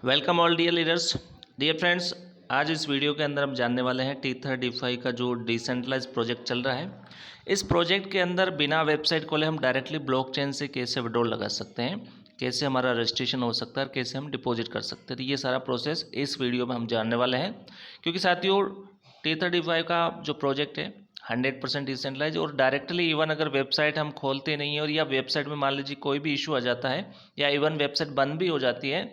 Welcome all dear leaders, dear friends. आज इस video के अंदर हम जानने वाले हैं T35 का जो डिसेंट्रलाइज प्रोजेक्ट चल रहा है। इस प्रोजेक्ट के अंदर बिना वेबसाइट खोले हम डायरेक्टली ब्लॉकचेन से कैसे विड्रॉल लगा सकते हैं, कैसे हमारा रजिस्ट्रेशन हो सकता है और कैसे हम डिपॉजिट कर सकते हैं। तो ये सारा प्रोसेस इस वीडियो में हम जानने वाले हैं, क्योंकि साथियों T35 का जो प्रोजेक्ट है 100% डिसेंट्रलाइज और डायरेक्टली इवन अगर वेबसाइट हम खोलते नहीं हैं और या वेबसाइट में मान लीजिए कोई भी इशू आ जाता है या इवन वेबसाइट बंद भी हो जाती है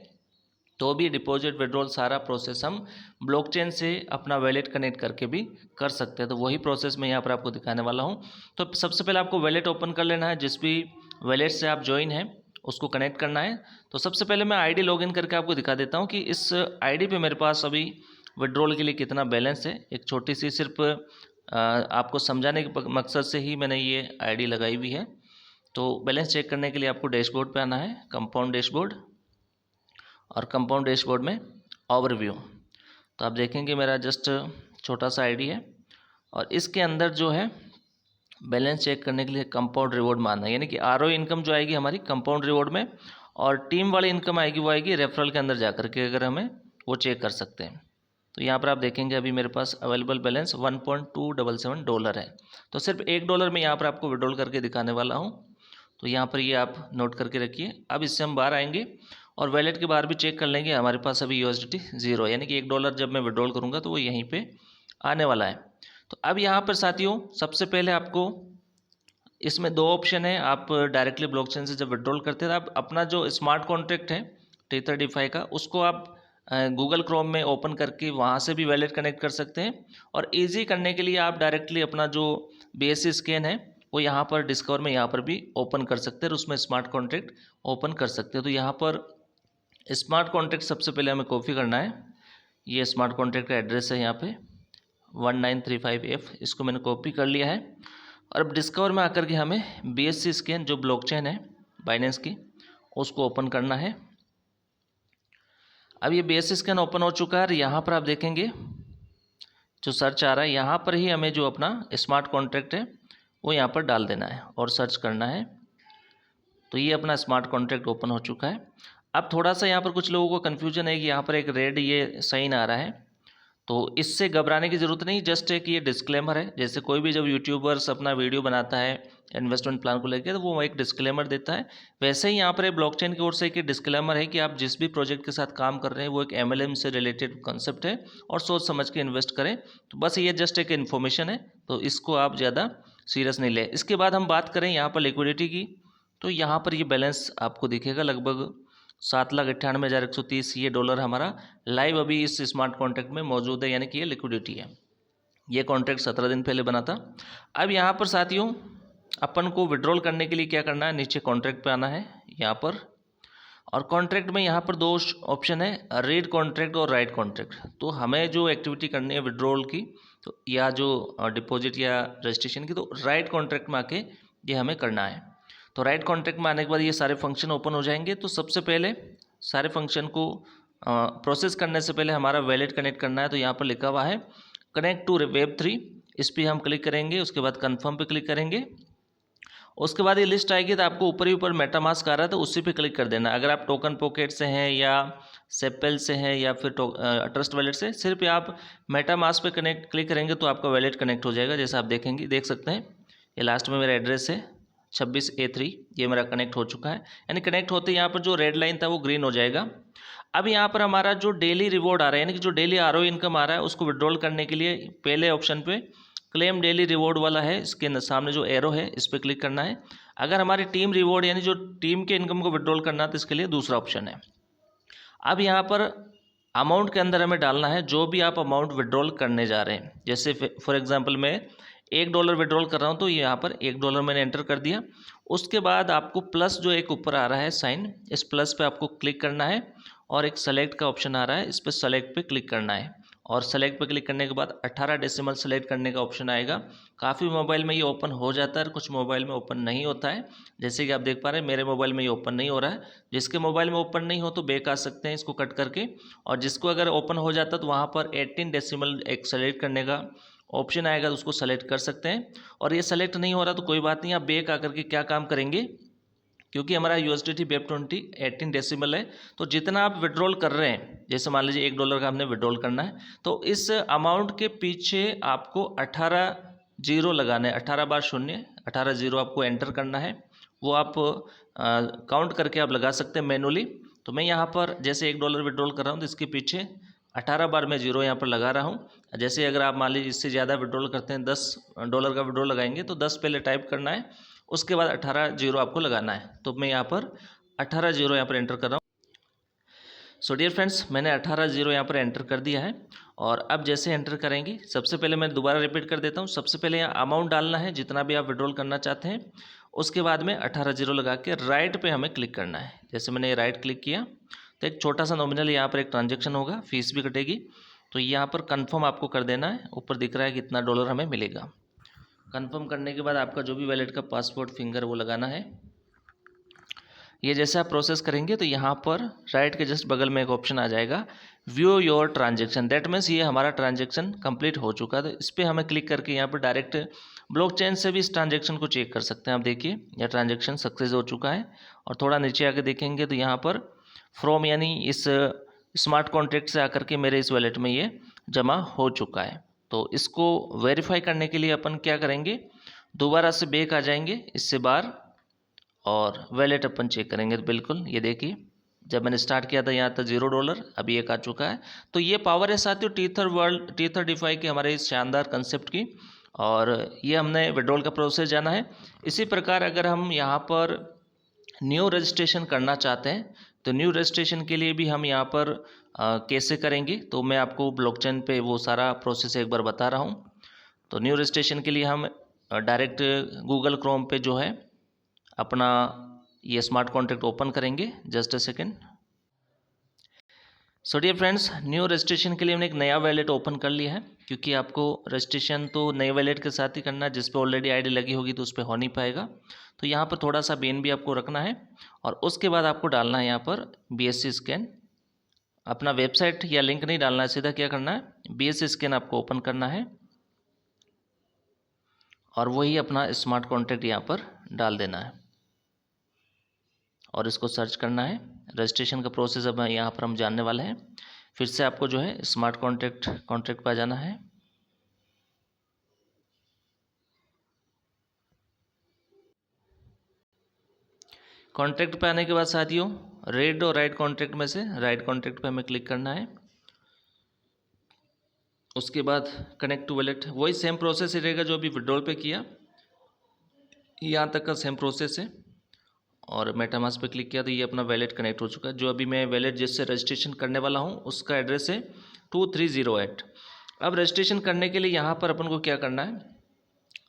तो भी डिपॉजिट विड्रॉल सारा प्रोसेस हम ब्लॉकचेन से अपना वैलेट कनेक्ट करके भी कर सकते हैं। तो वही प्रोसेस मैं यहाँ पर आपको दिखाने वाला हूँ। तो सबसे पहले आपको वैलेट ओपन कर लेना है, जिस भी वैलेट से आप ज्वाइन हैं उसको कनेक्ट करना है। तो सबसे पहले मैं आईडी लॉगिन करके आपको दिखा देता हूँ कि इस आईडी पे मेरे पास अभी विड्रॉल के लिए कितना बैलेंस है। एक छोटी सी सिर्फ आपको समझाने के मकसद से ही मैंने ये आईडी लगाई हुई है। तो बैलेंस चेक करने के लिए आपको डैशबोर्ड पे आना है, कंपाउंड डैशबोर्ड, और कंपाउंड डैशबोर्ड में ओवरव्यू। तो आप देखेंगे मेरा जस्ट छोटा सा आईडी है और इसके अंदर जो है बैलेंस चेक करने के लिए कंपाउंड रिवॉर्ड मानना है, यानी कि आरओ इनकम जो आएगी हमारी कंपाउंड रिवॉर्ड में, और टीम वाली इनकम आएगी वो आएगी रेफरल के अंदर जाकर के, अगर हमें वो चेक कर सकते हैं। तो यहाँ पर आप देखेंगे अभी मेरे पास अवेलेबल बैलेंस $1.277 है। तो सिर्फ $1 में यहाँ पर आपको विड्रॉल करके दिखाने वाला हूँ। तो यहाँ पर ये आप नोट करके रखिए। अब इससे हम बाहर आएंगे और वैलेट के बाहर भी चेक कर लेंगे। हमारे पास अभी USDT 0 यानी कि $1 जब मैं विड्रॉल करूँगा तो वो यहीं पे आने वाला है। तो अब यहाँ पर साथियों सबसे पहले आपको इसमें दो ऑप्शन है। आप डायरेक्टली ब्लॉकचेन से जब विड्रॉल करते हैं तो आप अपना जो स्मार्ट कॉन्ट्रैक्ट है T35 का उसको आप गूगल क्रोम में ओपन करके वहाँ से भी वैलेट कनेक्ट कर सकते हैं। और ईजी करने के लिए आप डायरेक्टली अपना जो BSC स्कैन है वो यहाँ पर डिस्कवर में यहाँ पर भी ओपन कर सकते हैं और उसमें स्मार्ट कॉन्ट्रैक्ट ओपन कर सकते हैं। तो यहाँ पर स्मार्ट कॉन्ट्रैक्ट सबसे पहले हमें कॉपी करना है। ये स्मार्ट कॉन्ट्रैक्ट का एड्रेस है यहाँ पे 1935F, इसको मैंने कॉपी कर लिया है। और अब डिस्कवर में आकर के हमें BSC स्कैन जो ब्लॉकचेन है बाइनेंस की उसको ओपन करना है। अब ये BSC स्कैन ओपन हो चुका है और यहाँ पर आप देखेंगे जो सर्च आ रहा है, यहाँ पर ही हमें जो अपना स्मार्ट कॉन्ट्रैक्ट है वो यहाँ पर डाल देना है और सर्च करना है। तो ये अपना स्मार्ट कॉन्ट्रैक्ट ओपन हो चुका है। अब थोड़ा सा यहाँ पर कुछ लोगों को कन्फ्यूजन है कि यहाँ पर एक रेड ये साइन आ रहा है, तो इससे घबराने की ज़रूरत नहीं। जस्ट एक ये डिस्क्लेमर है। जैसे कोई भी जब यूट्यूबर्स अपना वीडियो बनाता है इन्वेस्टमेंट प्लान को लेकर तो वो एक डिस्क्लेमर देता है, वैसे ही यहाँ पर एक ब्लॉकचेन की ओर से एक डिस्क्लेमर है कि आप जिस भी प्रोजेक्ट के साथ काम कर रहे हैं वो एक MLM से रिलेटेड कॉन्सेप्ट है और सोच समझ के इन्वेस्ट करें। तो बस ये जस्ट एक इन्फॉर्मेशन है, तो इसको आप ज़्यादा सीरियस नहीं लें। इसके बाद हम बात करें यहाँ पर लिक्विडिटी की, तो यहाँ पर ये बैलेंस आपको दिखेगा लगभग 7,98,130 ये डॉलर हमारा लाइव अभी इस स्मार्ट कॉन्ट्रैक्ट में मौजूद है, यानी कि ये लिक्विडिटी है। ये कॉन्ट्रैक्ट 17 दिन पहले बना था। अब यहाँ पर साथियों अपन को विड्रॉल करने के लिए क्या करना है, नीचे कॉन्ट्रैक्ट पे आना है यहाँ पर, और कॉन्ट्रैक्ट में यहाँ पर दो ऑप्शन है, रीड कॉन्ट्रैक्ट और राइट कॉन्ट्रैक्ट। तो हमें जो एक्टिविटी करनी है विड्रॉल की तो या जो डिपॉजिट या रजिस्ट्रेशन की, तो राइट कॉन्ट्रैक्ट में आके ये हमें करना है। तो राइट कॉन्ट्रैक्ट में आने के बाद ये सारे फंक्शन ओपन हो जाएंगे। तो सबसे पहले सारे फंक्शन को प्रोसेस करने से पहले हमारा वैलेट कनेक्ट करना है। तो यहाँ पर लिखा हुआ है कनेक्ट टू Web3, इस पर हम क्लिक करेंगे। उसके बाद कन्फर्म पे क्लिक करेंगे। उसके बाद ये लिस्ट आएगी तो आपको ऊपर ही ऊपर मेटामास्क आ रहा है तो उसी पे क्लिक कर देना। अगर आप टोकन पॉकेट से हैं या सेपेल से हैं या फिर ट्रस्ट वैलेट से, सिर्फ आप मेटामास्क पे क्लिक करेंगे तो आपका वैलेट कनेक्ट हो जाएगा। जैसा आप देख सकते हैं ये लास्ट में मेरा एड्रेस है 26A3, ये मेरा कनेक्ट हो चुका है। यानी कनेक्ट होते यहाँ पर जो रेड लाइन था वो ग्रीन हो जाएगा। अब यहाँ पर हमारा जो डेली रिवॉर्ड आ रहा है, यानी कि जो डेली आरओ इनकम आ रहा है, उसको विड्रॉल करने के लिए पहले ऑप्शन पे क्लेम डेली रिवॉर्ड वाला है, इसके सामने जो एरो है इस पर क्लिक करना है। अगर हमारी टीम रिवॉर्ड यानी जो टीम के इनकम को विड्रॉल करना है तो इसके लिए दूसरा ऑप्शन है। अब यहाँ पर अमाउंट के अंदर हमें डालना है जो भी आप अमाउंट विड्रॉल करने जा रहे हैं। जैसे फॉर एग्जांपल मैं $1 विड्रॉल कर रहा हूँ तो यहाँ पर $1 मैंने एंटर कर दिया। उसके बाद आपको प्लस जो एक ऊपर आ रहा है साइन, इस प्लस पे आपको क्लिक करना है और एक सेलेक्ट का ऑप्शन आ रहा है, इस पर सेलेक्ट पे क्लिक करना है। और सेलेक्ट पे क्लिक करने के बाद 18 डेसिमल सेलेक्ट करने का ऑप्शन आएगा। काफ़ी मोबाइल में ये ओपन हो जाता है और कुछ मोबाइल में ओपन नहीं होता है। जैसे कि आप देख पा रहे हैं मेरे मोबाइल में ये ओपन नहीं हो रहा है। जिसके मोबाइल में ओपन नहीं हो तो बैक आ सकते हैं इसको कट करके, और जिसको अगर ओपन हो जाता तो वहाँ पर 18 डेसिमल एक सेलेक्ट करने का ऑप्शन आएगा तो उसको सेलेक्ट कर सकते हैं। और ये सेलेक्ट नहीं हो रहा तो कोई बात नहीं, आप बैक आकर के क्या काम करेंगे, क्योंकि हमारा USDT BEP20 18 डेसिमल है, तो जितना आप विड्रॉल कर रहे हैं, जैसे मान लीजिए $1 का हमने विड्रॉल करना है, तो इस अमाउंट के पीछे आपको 18 जीरो लगाना है, 18 बार शून्य, 18 जीरो आपको एंटर करना है। वो आप काउंट करके आप लगा सकते हैं मैनुअली। तो मैं यहाँ पर जैसे $1 विड्रॉल कर रहा हूँ तो इसके पीछे 18 बार मैं जीरो यहाँ पर लगा रहा हूँ। जैसे अगर आप मान लीजिए इससे ज़्यादा विड्रॉल करते हैं, $10 का विड्रॉल लगाएंगे तो 10 पहले टाइप करना है, उसके बाद 18 जीरो आपको लगाना है। तो मैं यहाँ पर 18 जीरो यहाँ पर एंटर कर रहा हूँ। सो डियर फ्रेंड्स, मैंने 18 जीरो यहाँ पर एंटर कर दिया है। और अब जैसे एंटर करेंगे, सबसे पहले मैं दोबारा रिपीट कर देता हूँ। सबसे पहले यहाँ अमाउंट डालना है जितना भी आप विड्रॉल करना चाहते हैं, उसके बाद में 18 जीरो लगा के राइट पे हमें क्लिक करना है। जैसे मैंने राइट क्लिक किया तो एक छोटा सा नॉमिनल यहाँ पर एक ट्रांजेक्शन होगा, फीस भी कटेगी, तो यहाँ पर कन्फर्म आपको कर देना है। ऊपर दिख रहा है कितना $1 हमें मिलेगा। कन्फर्म करने के बाद आपका जो भी वैलेट का पासवर्ड फिंगर वो लगाना है। ये जैसे आप प्रोसेस करेंगे तो यहाँ पर राइट के जस्ट बगल में एक ऑप्शन आ जाएगा, view your transaction. That means ये हमारा ट्रांजेक्शन कंप्लीट हो चुका है। तो इस पर हमें क्लिक करके यहाँ पर डायरेक्ट ब्लॉकचेन से भी इस ट्रांजेक्शन को चेक कर सकते हैं। आप देखिए यह ट्रांजेक्शन सक्सेस हो चुका है। और थोड़ा नीचे आके देखेंगे तो यहाँ पर फ्रॉम यानी इस स्मार्ट कॉन्ट्रैक्ट से आकर के मेरे इस वॉलेट में ये जमा हो चुका है। तो इसको वेरीफाई करने के लिए अपन क्या करेंगे, दोबारा से बैक आ जाएंगे इससे बाहर और वैलेट अपन चेक करेंगे। तो बिल्कुल ये देखिए, जब मैंने स्टार्ट किया था यहाँ तक $0, अभी एक आ चुका है। तो ये पावर है साथियों टीथर डिफाई के हमारे इस शानदार कंसेप्ट की। और ये हमने विड्रॉल का प्रोसेस जाना है। इसी प्रकार अगर हम यहाँ पर न्यू रजिस्ट्रेशन करना चाहते हैं तो न्यू रजिस्ट्रेशन के लिए भी हम यहाँ पर कैसे करेंगे, तो मैं आपको ब्लॉकचेन पे वो सारा प्रोसेस एक बार बता रहा हूँ। तो न्यू रजिस्ट्रेशन के लिए हम डायरेक्ट गूगल क्रोम पे जो है अपना ये स्मार्ट कॉन्ट्रैक्ट ओपन करेंगे। Just a second. So dear friends, new registration के लिए हमने एक नया वैलेट ओपन कर लिया है, क्योंकि आपको रजिस्ट्रेशन तो नए वैलेट के साथ ही करना है। जिस पे ऑलरेडी आईडी लगी होगी तो उस पर हो नहीं पाएगा। तो यहाँ पर थोड़ा सा BNB आपको रखना है और उसके बाद आपको डालना है यहाँ पर BSC स्कैन। अपना वेबसाइट या लिंक नहीं डालना है, सीधा क्या करना है, BSC स्कैन आपको ओपन करना है और वही अपना स्मार्ट कॉन्ट्रैक्ट यहाँ पर डाल देना है और इसको सर्च करना है। रजिस्ट्रेशन का प्रोसेस अब यहाँ पर हम जानने वाले हैं। फिर से आपको जो है स्मार्ट कॉन्ट्रैक्ट पर जाना है। कॉन्ट्रैक्ट पे आने के बाद साथियों रेड और राइट कॉन्ट्रैक्ट में से राइट कॉन्ट्रैक्ट पे हमें क्लिक करना है। उसके बाद कनेक्ट टू वैलेट, वही सेम प्रोसेस ही रहेगा जो अभी विड्रॉल पे किया, यहाँ तक का सेम प्रोसेस है। और मेटामास्क पे क्लिक किया तो ये अपना वैलेट कनेक्ट हो चुका है। जो अभी मैं वैलेट जिससे रजिस्ट्रेशन करने वाला हूँ उसका एड्रेस है 2308। अब रजिस्ट्रेशन करने के लिए यहाँ पर अपन को क्या करना है,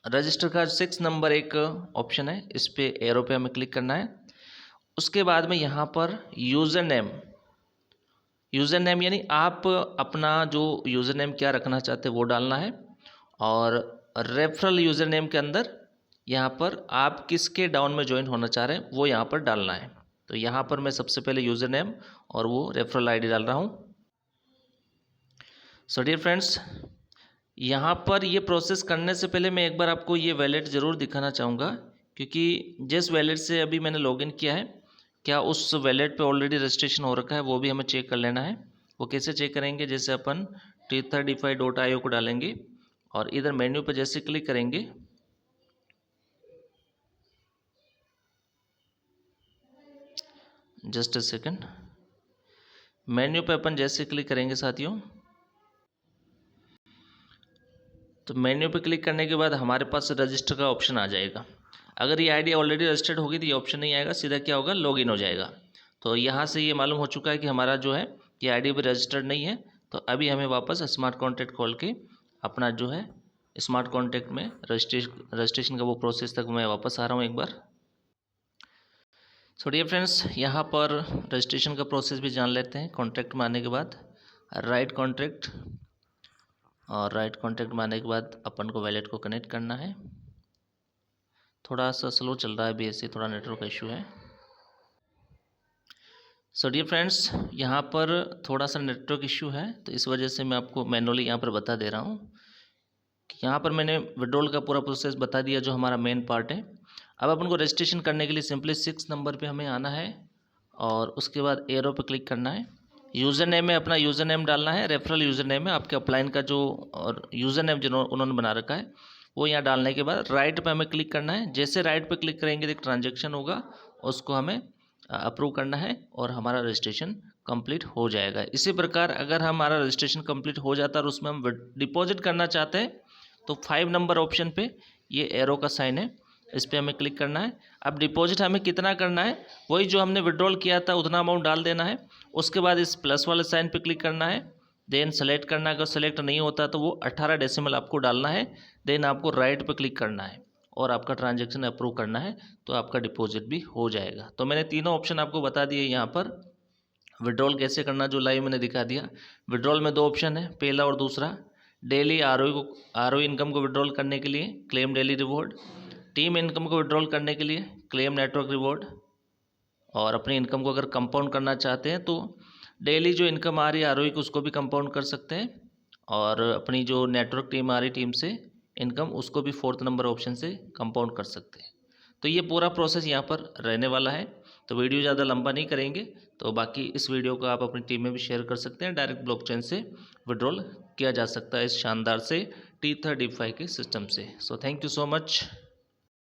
रजिस्टर का 6 नंबर एक ऑप्शन है, इस पर एरो पे हमें क्लिक करना है। उसके बाद में यहाँ पर यूज़र नेम यानी आप अपना जो यूज़र नेम क्या रखना चाहते हैं वो डालना है। और रेफरल यूज़र नेम के अंदर यहाँ पर आप किसके डाउन में ज्वाइन होना चाह रहे हैं वो यहाँ पर डालना है। तो यहाँ पर मैं सबसे पहले यूज़र नेम और वो रेफरल आईडी डाल रहा हूँ। सो डियर फ्रेंड्स, यहाँ पर ये प्रोसेस करने से पहले मैं एक बार आपको ये वैलेट ज़रूर दिखाना चाहूँगा, क्योंकि जिस वैलेट से अभी मैंने लॉगिन किया है क्या उस वैलेट पे ऑलरेडी रजिस्ट्रेशन हो रखा है, वो भी हमें चेक कर लेना है। वो कैसे चेक करेंगे, जैसे अपन tether.defi.io को डालेंगे और इधर मेन्यू पर जैसे क्लिक करेंगे जस्ट अ सेकेंड, मेन्यू पे अपन जैसे क्लिक करेंगे साथियों तो मेन्यू पे क्लिक करने के बाद हमारे पास रजिस्टर का ऑप्शन आ जाएगा। अगर ये आईडी ऑलरेडी रजिस्टर्ड होगी तो ये ऑप्शन नहीं आएगा, सीधा क्या होगा, लॉगिन हो जाएगा। तो यहाँ से ये मालूम हो चुका है कि हमारा जो है ये आईडी भी रजिस्टर्ड नहीं है। तो अभी हमें वापस स्मार्ट कॉन्ट्रैक्ट खोल के अपना जो है स्मार्ट कॉन्ट्रैक्ट में रजिस्ट्रेशन का वो प्रोसेस तक मैं वापस आ रहा हूँ एक बार। सो डियर फ्रेंड्स, यहाँ पर रजिस्ट्रेशन का प्रोसेस भी जान लेते हैं। कॉन्ट्रैक्ट में आने के बाद राइट कॉन्ट्रैक्ट और राइट कॉन्ट्रैक्ट में आने के बाद अपन को वैलेट को कनेक्ट करना है। थोड़ा सा स्लो चल रहा है BSC, थोड़ा नेटवर्क इशू है। सो डियर फ्रेंड्स, यहाँ पर थोड़ा सा नेटवर्क इशू है तो इस वजह से मैं आपको मैनुअली यहाँ पर बता दे रहा हूँ कि यहाँ पर मैंने विड्रॉल का पूरा प्रोसेस बता दिया जो हमारा मेन पार्ट है। अब अपन को रजिस्ट्रेशन करने के लिए सिंपली 6 नंबर पे हमें आना है और उसके बाद एरो पे क्लिक करना है। यूज़र नेम में अपना यूज़र नेम डालना है, रेफरल यूज़र नेम है आपके अपलाइन का जो और यूज़र नेम जिन्होंने उन्होंने बना रखा है वो यहाँ डालने के बाद राइट पे हमें क्लिक करना है। जैसे राइट पे क्लिक करेंगे तो एक ट्रांजेक्शन होगा, उसको हमें अप्रूव करना है और हमारा रजिस्ट्रेशन कंप्लीट हो जाएगा। इसी प्रकार अगर हमारा रजिस्ट्रेशन कंप्लीट हो जाता है और उसमें हम डिपॉजिट करना चाहते हैं तो 5 नंबर ऑप्शन पे ये एरो का साइन है, इस पर हमें क्लिक करना है। अब डिपॉजिट हमें कितना करना है, वही जो हमने विड्रॉल किया था उतना अमाउंट डाल देना है। उसके बाद इस प्लस वाले साइन पे क्लिक करना है, देन सेलेक्ट करना है। अगर सेलेक्ट नहीं होता तो वो 18 डेसिमल आपको डालना है। देन आपको राइट पे क्लिक करना है और आपका ट्रांजैक्शन अप्रूव करना है तो आपका डिपॉजिट भी हो जाएगा। तो मैंने तीनों ऑप्शन आपको बता दिए यहाँ पर। विड्रॉल कैसे करना जो लाइव मैंने दिखा दिया। विड्रॉल में 2 ऑप्शन है, पहला और दूसरा। डेली आर इनकम को विड्रॉल करने के लिए claim daily reward, team income को विड्रॉल करने के लिए क्लेम नेटवर्क रिवॉर्ड। और अपनी इनकम को अगर कंपाउंड करना चाहते हैं तो डेली जो इनकम आ रही है आरओई को उसको भी कंपाउंड कर सकते हैं और अपनी जो नेटवर्क टीम आ रही टीम से इनकम उसको भी 4th नंबर ऑप्शन से कंपाउंड कर सकते हैं। तो ये पूरा प्रोसेस यहाँ पर रहने वाला है। तो वीडियो ज़्यादा लंबा नहीं करेंगे, तो बाकी इस वीडियो को आप अपनी टीम में भी शेयर कर सकते हैं। डायरेक्ट ब्लॉकचेन से विड्रॉल किया जा सकता है इस शानदार से T3 DeFi के सिस्टम से। So thank you so much.